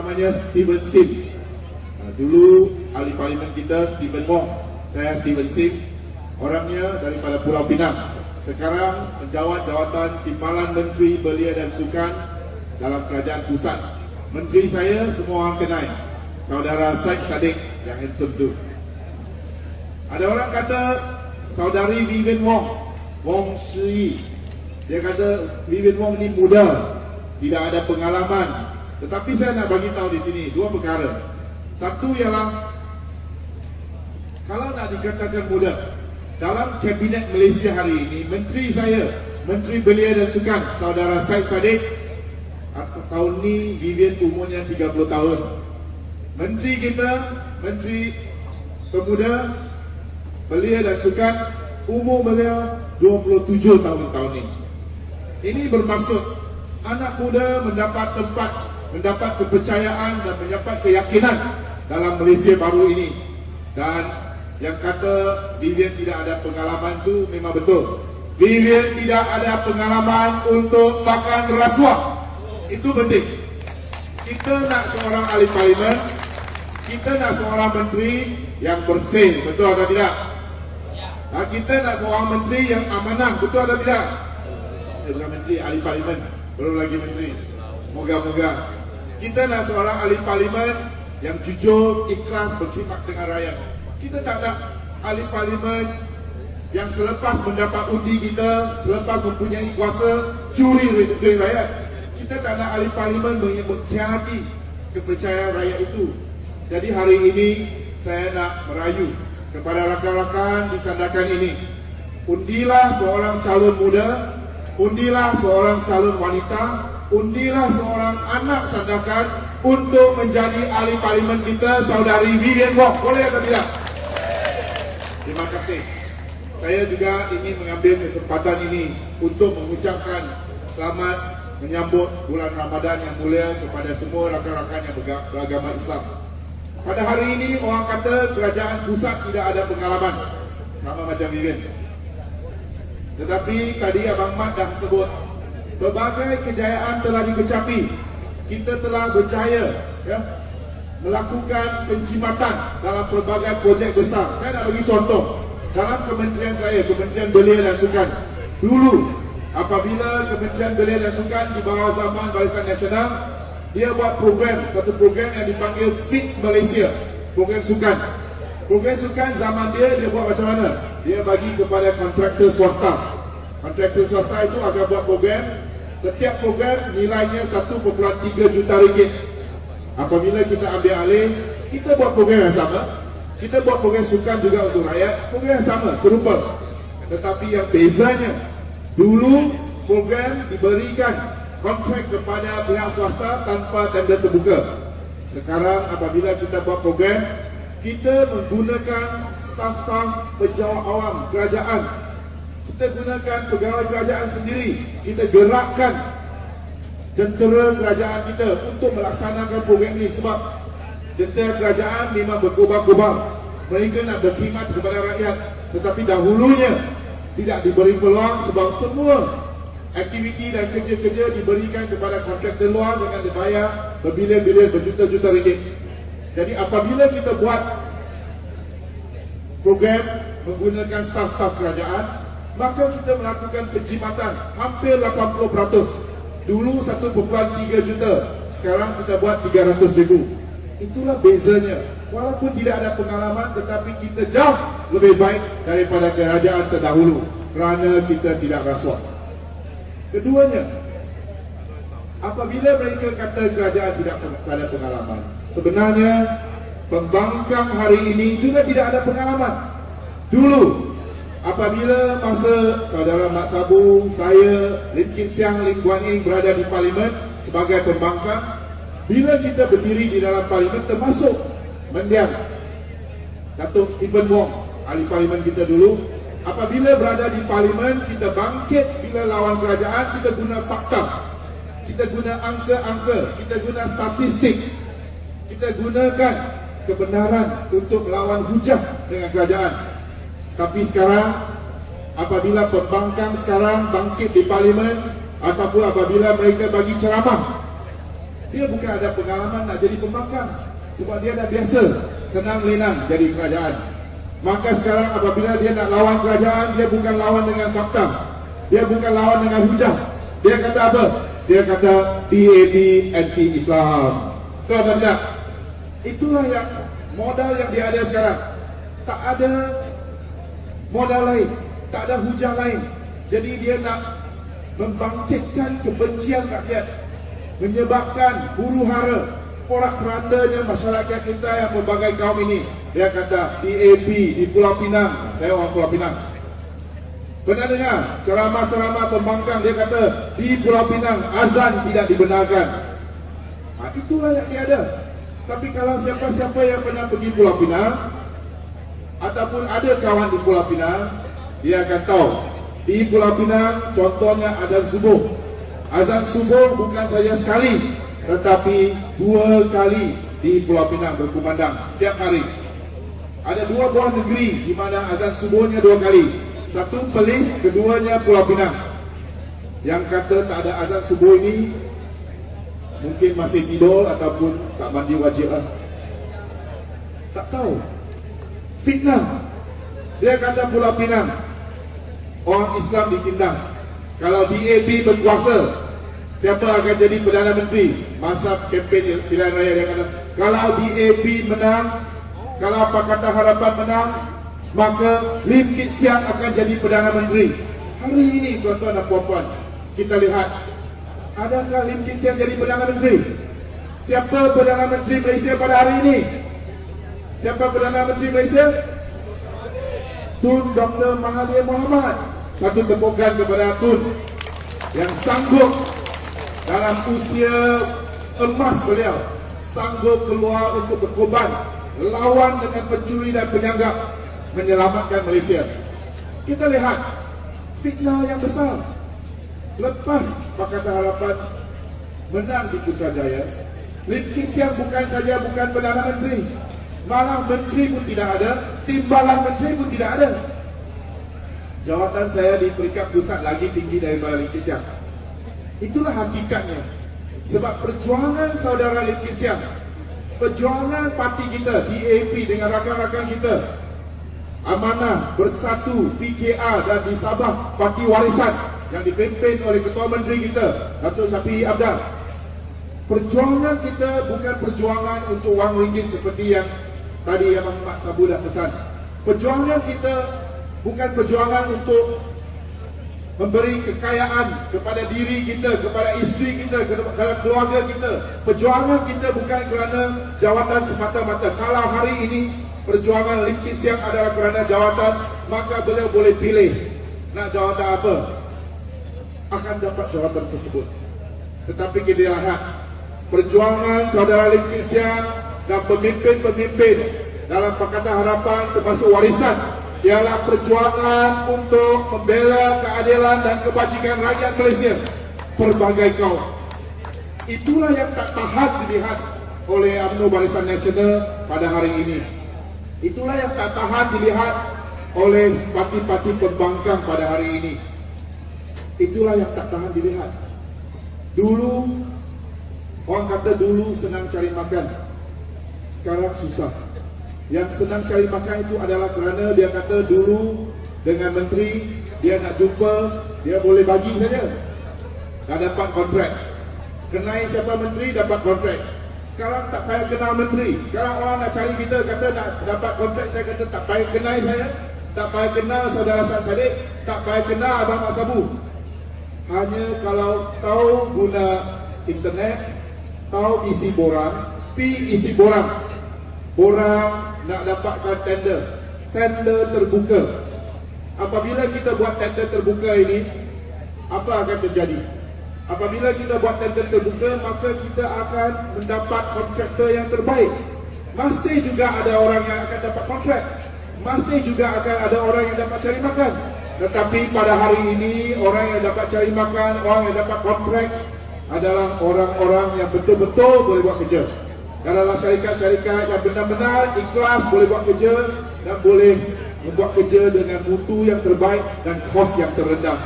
namanya Steven Sim. Dulu ahli parlimen kita Stephen Wong, saya Steven Sim. Orangnya daripada Pulau Pinang. Sekarang menjawat jawatan Timbalan Menteri Belia dan Sukan dalam Kerajaan Pusat. Menteri saya semua orang kenal, Saudara Syed Saddiq yang handsome tu. Ada orang kata Saudari Vivian Wong, Wong Shi. Dia kata Vivian Wong ni muda, tidak ada pengalaman. Tetapi saya nak bagi tahu di sini dua perkara. Satu ialah, kalau nak dikatakan muda, dalam Kabinet Malaysia hari ini, Menteri saya, Menteri Belia dan Sukan, Saudara Syed Saddiq, tahun ni Vivian umurnya 30 tahun. Menteri kita, Menteri Pemuda, Belia dan Sukan, umur beliau 27 tahun ini. Ini bermaksud anak muda mendapat tempat, mendapat kepercayaan dan mendapat keyakinan dalam Malaysia baru ini. Dan yang kata Vivian tidak ada pengalaman tu memang betul. Vivian tidak ada pengalaman untuk makan rasuah. Itu penting. Kita nak seorang ahli parlimen, kita nak seorang menteri yang bersih, betul atau tidak? Kita nak seorang menteri yang amanah, betul atau tidak? Bukan menteri, ahli parlimen, belum lagi menteri. Moga-moga kita nak seorang ahli parlimen yang jujur, ikhlas, berkhidmat dengan rakyat. Kita tak nak ahli parlimen yang selepas mendapat undi kita, selepas mempunyai kuasa, curi duit rakyat. Kita tak nak ahli parlimen mengkhianati kepercayaan rakyat itu. Jadi hari ini saya nak merayu kepada rakan-rakan di sandakan ini. Undilah seorang calon muda, undilah seorang calon wanita, undilah seorang anak sandakan untuk menjadi ahli parlimen kita, Saudari Vivian Wong. Boleh atau tidak? Terima kasih. Saya juga ingin mengambil kesempatan ini untuk mengucapkan selamat menyambut bulan Ramadan yang mulia kepada semua rakan-rakan yang beragama Islam. Pada hari ini orang kata kerajaan pusat tidak ada pengalaman, sama macam Vivian. Tetapi tadi Abang Mat dah sebut, pelbagai kejayaan telah dikecapi. Kita telah berjaya melakukan penjimatan dalam pelbagai projek besar. Saya nak bagi contoh. Dalam kementerian saya, Kementerian Belia dan Sukan, dulu apabila Kementerian Belia dan Sukan di bawah zaman Barisan Nasional, dia buat program, satu program yang dipanggil Fit Malaysia, program sukan. Program sukan zaman dia buat macam mana? Dia bagi kepada kontraktor swasta. Kontraktor swasta itu akan buat program. Setiap program nilainya 1.3 juta ringgit. Apabila kita ambil alih, kita buat program yang sama. Kita buat program sukan juga untuk rakyat. Program yang sama, serupa. Tetapi yang bezanya, dulu program diberikan kontrak kepada pihak swasta tanpa tender terbuka. Sekarang apabila kita buat program, kita menggunakan staf-staf penjawat awam kerajaan. Kita gunakan pegawai kerajaan sendiri. Kita gerakkan jentera kerajaan kita untuk melaksanakan program ini. Sebab jentera kerajaan memang berkobar-kobar. Mereka nak berkhidmat kepada rakyat. Tetapi dahulunya tidak diberi peluang sebab semua aktiviti dan kerja-kerja diberikan kepada kontraktor luar dengan dibayar berbilion-bilion, berjuta-juta ringgit. Jadi apabila kita buat program menggunakan staf-staf kerajaan, maka kita melakukan penjimatan hampir 80%. Dulu 1.3 juta, sekarang kita buat 300,000. Itulah bezanya. Walaupun tidak ada pengalaman, tetapi kita jauh lebih baik daripada kerajaan terdahulu kerana kita tidak rasuah. Keduanya, apabila mereka kata kerajaan tidak ada pengalaman, sebenarnya pembangkang hari ini juga tidak ada pengalaman. Dulu, apabila masa Saudara Mat Sabu, saya, Lim Kit Siang, Lim Guan Eng berada di parlimen sebagai pembangkang, bila kita berdiri di dalam parlimen, termasuk mendiam Datuk Stephen Wong, ahli parlimen kita dulu, apabila berada di parlimen, kita bangkit bila lawan kerajaan, kita guna fakta, kita guna angka-angka, kita guna statistik, kita gunakan kebenaran untuk melawan hujah dengan kerajaan. Tapi sekarang, apabila pembangkang sekarang bangkit di parlimen, ataupun apabila mereka bagi ceramah, Dia bukan ada pengalaman nak jadi pembangkang, sebab dia dah biasa senang lenang jadi kerajaan. Maka sekarang apabila dia nak lawan kerajaan, dia bukan lawan dengan fakta, dia bukan lawan dengan hujah. Dia kata apa? Dia kata DAP anti-Islam. Tahu atau tidak? Itulah yang modal yang dia ada sekarang. Tak ada modal lain, tak ada hujah lain. Jadi dia nak membangkitkan kebencian rakyat, menyebabkan huru-hara, porak-porandanya masyarakat kita yang berbagai kaum ini. Dia kata DAP di Pulau Pinang, saya orang Pulau Pinang. Pernah dengar ceramah-ceramah pembangkang, dia kata di Pulau Pinang azan tidak dibenarkan. Itulah yang dia ada. Tapi kalau siapa-siapa yang pernah pergi Pulau Pinang ataupun ada kawan di Pulau Pinang, dia akan tahu di Pulau Pinang contohnya azan subuh. Azan subuh bukan saja sekali, tetapi 2 kali di Pulau Pinang berkumandang setiap hari. Ada 2 buah negeri di mana azan subuhnya 2 kali. Satu Perlis, keduanya Pulau Pinang. Yang kata tak ada azan subuh ini mungkin masih tidur ataupun tak mandi wajib lah. Tak tahu. Fitnah. Dia kata Pulau Pinang orang Islam ditindas. Kalau DAP berkuasa, siapa akan jadi Perdana Menteri? Masa kempen pilihan raya dia kata, kalau DAP menang, kalau Pakatan Harapan menang, maka Lim Kit Siang akan jadi Perdana Menteri. Hari ini tuan-tuan dan puan-puan, kita lihat, adakah Lim Kit Siang jadi Perdana Menteri? Siapa Perdana Menteri Malaysia pada hari ini? Siapa Perdana Menteri Malaysia? Tun Dr. Mahathir Mohamad. Satu tepukan kepada Tun yang sanggup dalam usia emas beliau, sanggup keluar untuk berkorban, lawan dengan pencuri dan penyanggap, menyelamatkan Malaysia. Kita lihat fitnah yang besar. Lepas Pakatan Harapan menang di Putrajaya, Lim Kit Siang bukan saja bukan Perdana Menteri, malah menteri pun tidak ada, timbalan menteri pun tidak ada. Jawatan saya di peringkat pusat lagi tinggi daripada Lim Kit Siang. Itulah hakikatnya. Sebab perjuangan saudara Lim Kit Siang, perjuangan parti kita DAP dengan rakan-rakan kita Amanah, Bersatu, PKR dan di Sabah Parti Warisan yang dipimpin oleh Ketua Menteri kita Datuk Syafiee Apdal. Perjuangan kita bukan perjuangan untuk wang ringgit seperti yang tadi Abang Mat Sabu dah pesan. Perjuangan kita bukan perjuangan untuk memberi kekayaan kepada diri kita, kepada isteri kita, kepada keluarga kita. Perjuangan kita bukan kerana jawatan semata-mata. Kalau hari ini perjuangan Lim Kit Siang adalah kerana jawatan, maka beliau boleh pilih nak jawatan apa, akan dapat jawatan tersebut. Tetapi kita lihat perjuangan saudara Lim Kit Siang dan pemimpin-pemimpin dalam Pakatan Harapan termasuk warisan ialah perjuangan untuk membela keadilan dan kebajikan rakyat Malaysia pelbagai kaum. Itulah yang tak tahan dilihat oleh UMNO Barisan Nasional pada hari ini. Itulah yang tak tahan dilihat oleh parti-parti pembangkang pada hari ini. Itulah yang tak tahan dilihat. Dulu, orang kata dulu senang cari makan, sekarang susah. Yang senang cari makan itu adalah kerana dia kata dulu dengan menteri, dia nak jumpa, dia boleh bagi saja, dah dapat kontrak. Kenai siapa menteri, dapat kontrak. Sekarang tak payah kenal menteri. Sekarang orang nak cari kita, kata nak dapat kontrak, saya kata tak payah kenal saya, tak payah kenal saudara Sat Saddiq, tak payah kenal Abang Mat Sabu. Hanya kalau tahu guna internet, tahu isi borang, pi isi borang. Borang nak dapatkan tender terbuka. Apabila kita buat tender terbuka ini, apa akan terjadi? Apabila kita buat tender terbuka, maka kita akan mendapat kontraktor yang terbaik. Masih juga ada orang yang akan dapat kontrak, masih juga akan ada orang yang dapat cari makan. Tetapi pada hari ini, orang yang dapat cari makan, orang yang dapat kontrak adalah orang-orang yang betul-betul boleh buat kerja. Adalah syarikat-syarikat yang benar-benar ikhlas boleh buat kerja dan boleh membuat kerja dengan mutu yang terbaik dan kos yang terendah.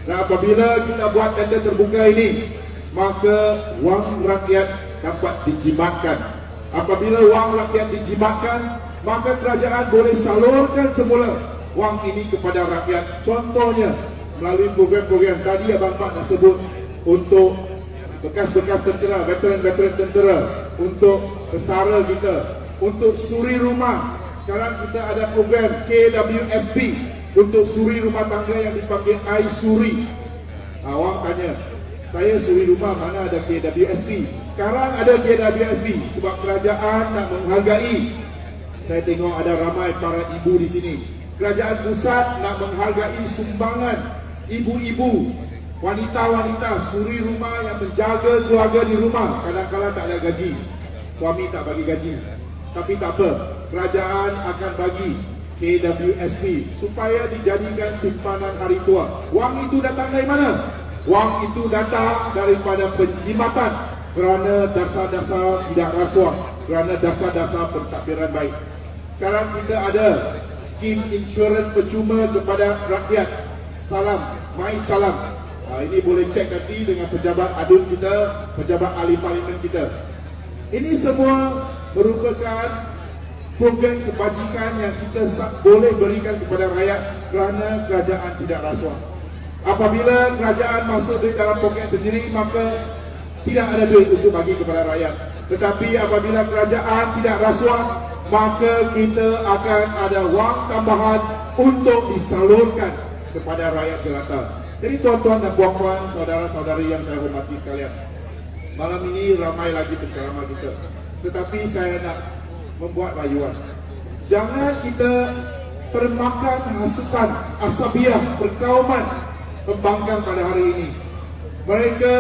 Dan apabila kita buat tender terbuka ini, maka wang rakyat dapat dijimatkan. Apabila wang rakyat dijimatkan, maka kerajaan boleh salurkan semula wang ini kepada rakyat. Contohnya melalui program-program tadi Abang Mat nak sebut, untuk bekas-bekas tentera, veteran-veteran tentera, untuk pesara kita, untuk suri rumah. Sekarang kita ada program KWSP untuk suri rumah tangga yang dipanggil iSuri. Awang tanya, saya suri rumah, mana ada KWSP? Sekarang ada KWSP sebab kerajaan nak menghargai. Saya tengok ada ramai para ibu di sini. Kerajaan pusat nak menghargai sumbangan ibu-ibu, wanita-wanita suri rumah yang menjaga keluarga di rumah. Kadang-kadang tak ada gaji, suami tak bagi gaji, tapi tak apa, kerajaan akan bagi KWSP supaya dijadikan simpanan hari tua. Wang itu datang dari mana? Wang itu datang daripada penjimatan kerana dasar-dasar tidak rasuah, kerana dasar-dasar pentadbiran baik. Sekarang kita ada skim insurans percuma kepada rakyat, Salam, My Salam. Ini boleh cek nanti dengan pejabat adun kita, pejabat ahli parlimen kita. Ini semua merupakan program kebajikan yang kita boleh berikan kepada rakyat kerana kerajaan tidak rasuah. Apabila kerajaan masuk duit dalam poket sendiri, maka tidak ada duit untuk bagi kepada rakyat. Tetapi apabila kerajaan tidak rasuah, maka kita akan ada wang tambahan untuk disalurkan kepada rakyat jelata. Jadi tuan-tuan dan puan-puan, saudara-saudari yang saya hormati sekalian, malam ini ramai lagi penceramah kita, tetapi saya nak membuat rayuan. Jangan kita termakan hasutan asabiah perkauman pembangkang pada hari ini. Mereka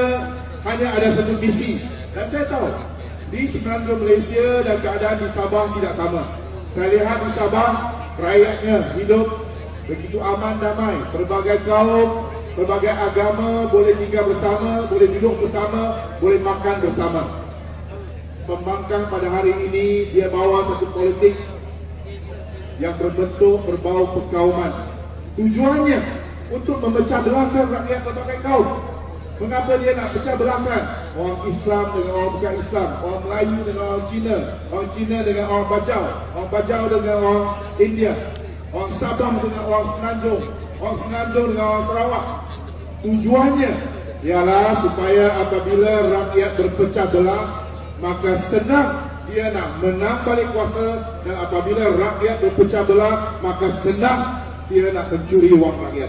hanya ada satu misi, dan saya tahu di semenanjung Malaysia dan keadaan di Sabah tidak sama. Saya lihat di Sabah, rakyatnya hidup begitu aman damai. Berbagai kaum, berbagai agama boleh tinggal bersama, boleh duduk bersama, boleh makan bersama. Pembangkang pada hari ini, dia bawa satu politik yang berbentuk berbau perkauman. Tujuannya untuk memecah belahkan rakyat berbagai kaum. Mengapa dia nak pecah belahkan orang Islam dengan orang bukan Islam, orang Melayu dengan orang Cina dengan orang Bajau dengan orang India, orang Sabah dengan orang Semenanjung dengan orang Sarawak. Tujuannya ialah supaya apabila rakyat berpecah belah, maka senang dia nak menang balik kuasa, dan apabila rakyat berpecah belah, maka senang dia nak mencuri wang rakyat.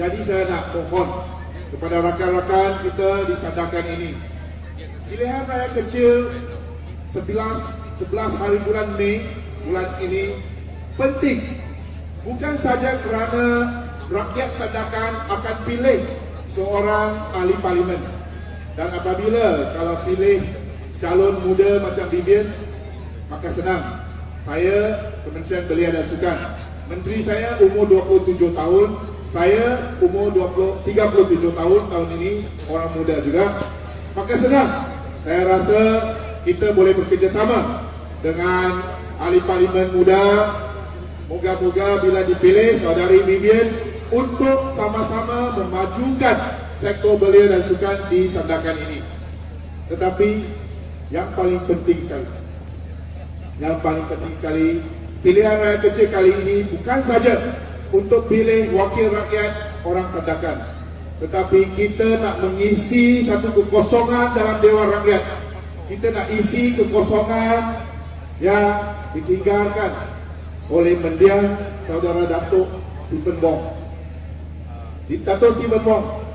Jadi saya nak mohon kepada rakan-rakan kita di Sandakan ini, pilihan rakyat kecil 11 hari bulan Mei bulan ini penting, bukan saja kerana rakyat Sandakan akan pilih seorang ahli parlimen, dan apabila kalau pilih calon muda macam Vivian, maka senang. Saya Kementerian Belia dan Sukan, menteri saya umur 27 tahun, saya umur 37 tahun ini, orang muda juga, maka senang. Saya rasa kita boleh bekerjasama dengan ahli parlimen muda. Moga-moga bila dipilih saudari Vivian untuk sama-sama memajukan sektor belia dan sukan di Sandakan ini. Tetapi yang paling penting sekali, pilihan rakyat kecil kali ini bukan saja untuk pilih wakil rakyat orang Sandakan, tetapi kita nak mengisi satu kekosongan dalam Dewan Rakyat. Kita nak isi kekosongan yang ditinggalkan oleh mendiang saudara Datuk Stephen Wong. Datuk Stephen Wong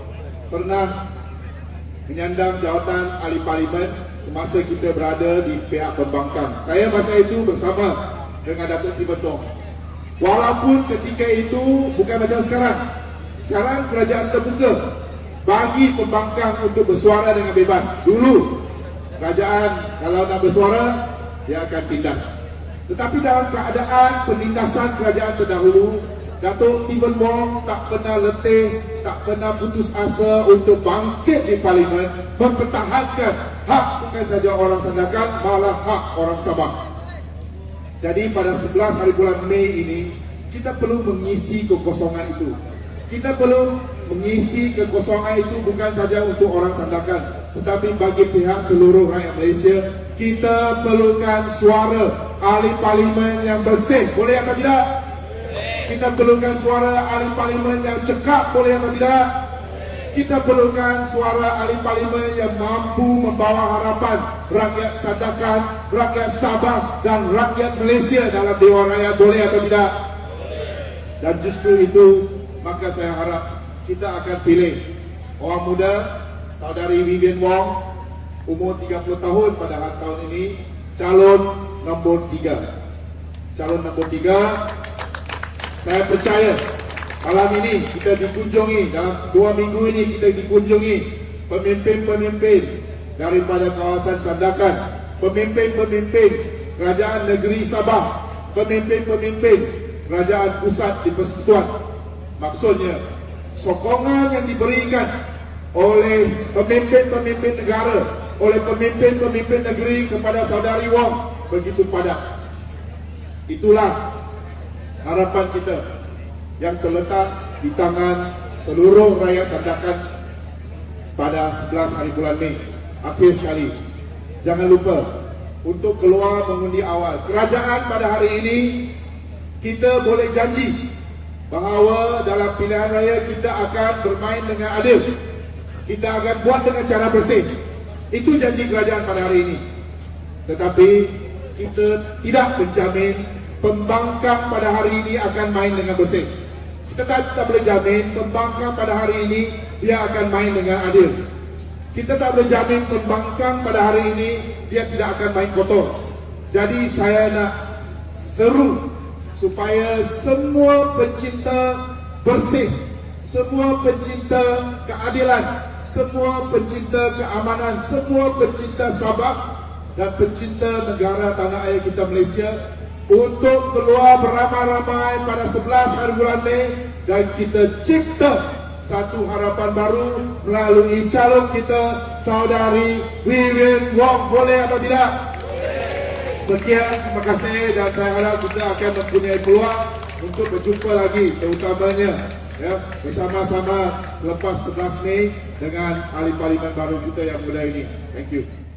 pernah menyandang jawatan ahli parlimen semasa kita berada di pihak pembangkang. Saya masa itu bersama dengan Datuk Stephen Wong. Walaupun ketika itu bukan macam sekarang. Sekarang kerajaan terbuka bagi pembangkang untuk bersuara dengan bebas. Dulu kerajaan kalau nak bersuara, dia akan tindas. Tetapi dalam keadaan penindasan kerajaan terdahulu, Datuk Stephen Wong tak pernah letih, tak pernah putus asa untuk bangkit di parlimen, mempertahankan hak bukan saja orang Sandakan, malah hak orang Sabah. Jadi pada 11 hari bulan Mei ini, kita perlu mengisi kekosongan itu. Kita perlu mengisi kekosongan itu bukan saja untuk orang Sandakan, tetapi bagi pihak seluruh rakyat Malaysia. Kita perlukan suara ahli parlimen yang bersih, boleh atau tidak? Kita perlukan suara ahli parlimen yang cekap, boleh atau tidak? Kita perlukan suara ahli parlimen yang mampu membawa harapan rakyat Sandakan, rakyat Sabah dan rakyat Malaysia dalam Dewan Rakyat, boleh atau tidak? Dan justru itu, maka saya harap kita akan pilih orang muda, saudari Vivian Wong, umur 30 tahun pada tahun ini, calon nombor 3. Calon nombor 3, saya percaya malam ini kita dikunjungi, dalam 2 minggu ini kita dikunjungi pemimpin-pemimpin daripada kawasan Sandakan, pemimpin-pemimpin kerajaan negeri Sabah, pemimpin-pemimpin kerajaan pusat di Persekutuan. Maksudnya, sokongan yang diberikan oleh pemimpin-pemimpin negara, oleh pemimpin-pemimpin negeri kepada saudari Wong begitu padat. Itulah harapan kita yang terletak di tangan seluruh rakyat Sandakan pada 11 hari bulan Mei. Akhir sekali, jangan lupa untuk keluar mengundi awal. Kerajaan pada hari ini, kita boleh janji bahawa dalam pilihan raya kita akan bermain dengan adil, kita akan buat dengan cara bersih. Itu janji kerajaan pada hari ini. Tetapi kita tidak menjamin pembangkang pada hari ini akan main dengan bersih. Kita tak boleh jamin pembangkang pada hari ini dia akan main dengan adil. Kita tak boleh jamin pembangkang pada hari ini dia tidak akan main kotor. Jadi saya nak seru supaya semua pencinta bersih, semua pencinta keadilan, semua pencinta keamanan, semua pencinta Sabah dan pencinta negara tanah air kita Malaysia untuk keluar beramai-ramai pada 11 hari bulan Mei dan kita cipta satu harapan baru melalui calon kita, saudari Vivian Wong, boleh atau tidak? Sekian, terima kasih dan saya harap kita akan mempunyai peluang untuk berjumpa lagi, terutamanya ya, bersama-sama selepas 11 Mei dengan ahli parlimen baru kita yang muda ini. Thank you.